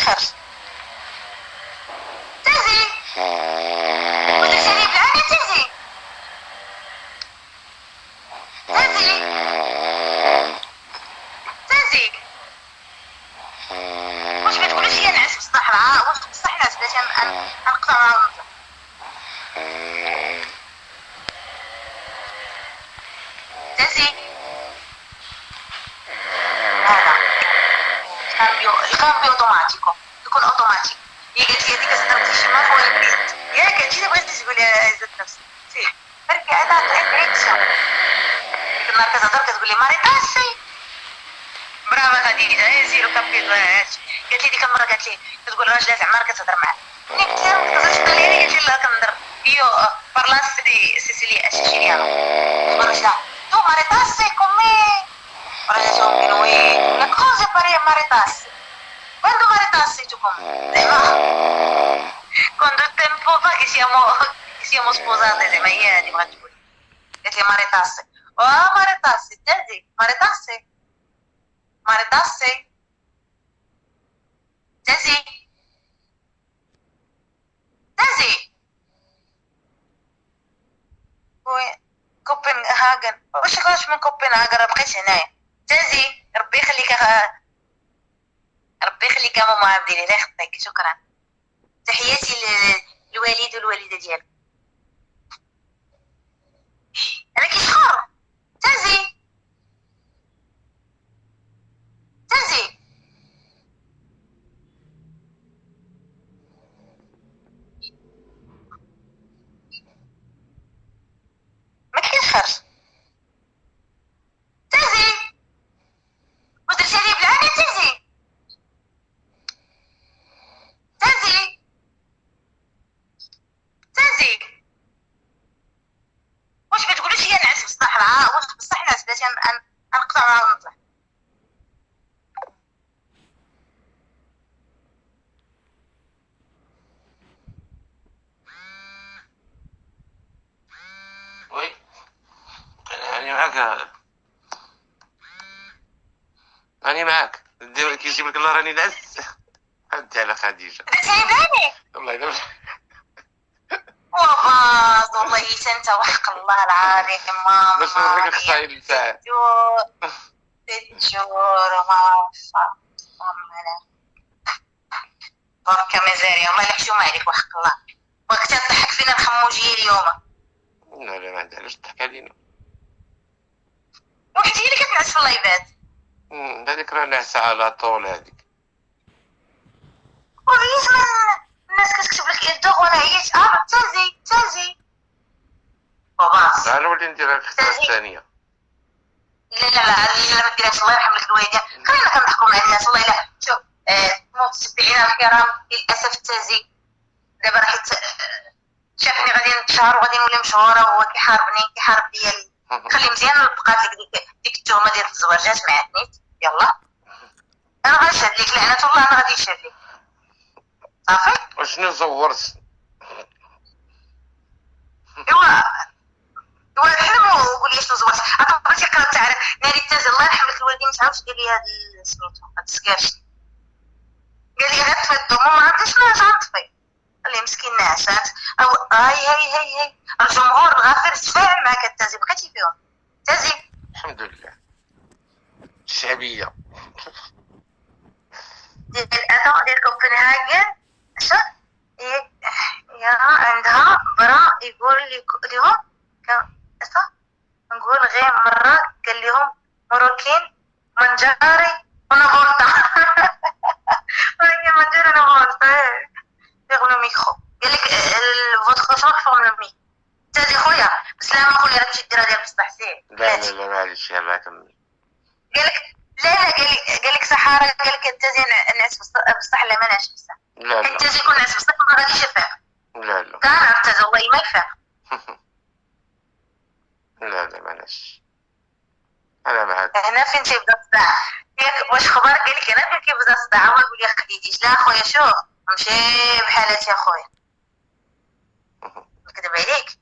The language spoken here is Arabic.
خرج تزي ودرتي بلاني تزي تزي واش كتقولي شي نعس بصح واش بصح نعس باش نقطع معاهم تزي هذا الكامبيو اوتوماتيكو يكون اوتوماتيك. هي قالت لي هذيك صدرتي شي ما فوق البيت ياك انتي بغيتي تقولي عزت نفسك سي بركي عاد عطيت ريكسيون ديك النهار كتهضر كتقول لي ماري طاسي برافو خديجه زيرو كامبيو. قالت لي ديك المره قالت لي كتقول راجله زعما كتهضر معاه نيت ما تقدرش تقول لي قالت لي لا كنهضر io parlassi siciliano siciliano tu maritassi con me le cose maritassi quando maritassi tu con me quando tempo fa che siamo sposate ma io di maggiore e ti maritassi oh maritassi Teddy maritassi Teddy كوبنهاجن واش من كوبنهاجن بقيت هنايا تازي ربي يخليك ربي يخليك ماما عبدي الله يخطيك شكرا تحياتي للوالد والوالده ديالك انا كيشخر تازي ما كيشخرش تازي ودرتي لي بلاني تازي واش كتقولي شي نعس بصح واش بصح نعس باش نقطع معاهم ونطلع وي يعني معاك راني معاك دير كيجيب لك الله راني نعس انت على خديجه درتي لي بلاني الله يدور وباز والله انت وحق الله العظيم ماما باش نوريك الخصايل تاعك تجور ما بركة مزاري والله الحشومة عليك وحق الله وقتها تضحك فينا الخموجية اليوم لا ما عندهاش تضحك علينا وحدي هي اللي كتنعس في اللايفات هذيك راه نعسة على طول هذيك وعييت من الناس كتكتب لك الدوغ وانا عييت تازي وباص انا ولي ندير الخطرة الثانية لا ما ديرهاش الله يرحم لك الوالدين خلينا كنضحكوا مع الناس والله لا شوف متتبعينا الكرام للاسف تازي دابا راه شافني غادي نتشهر وغادي نولي مشهوره وهو كيحارب ديالي خلي مزيان بقات لك ديك التهمه ديال الزواجات مع النيت يلا انا غنشهد لك لعنه الله انا غادي نشهد لك صافي وشنو زورت ايوا الحلم وقول لي شنو زورت عطيتي قرا تاع ناري تازي الله يرحم لك الوالدين متعاودش دير لي هاد سميتو هاد السكاش قال لي غير طفي الضوء ما عرفتش شنو غنطفي قال لي مسكين نعسات او هاي الجمهور الغافر تفاعل معاك تازي بقيتي فيهم تازي الحمد لله الشعبية ديال الأداء ديال كوبنهاجن يا عندها برا يقول لهم نقول غير مرة قال لهم مروكين منجاري ونافولتا منجاري ونافولتا يغلو الميكرو قال لك فوتر شنو فورم لو ميكرو تازي خويا بسلامة خويا راك تمشي ديرها ديال بصح سير لا معليش يلا كمل قال لك لا قال لك سحارة قال لك تازي نعس بصح لا ما نعس بصح لا تازي يكون نعس بصح ما غاديش يفيق لا كنعرف تازي والله ما يفيق لا معليش انا معاك هنا فين تيبدا الصداع ياك واش خبر قال لك انا فين كيبدا الصداع هو يقول لي خديتيش لا خويا شوف نمشي بحالاتي يا خويا نكذب عليك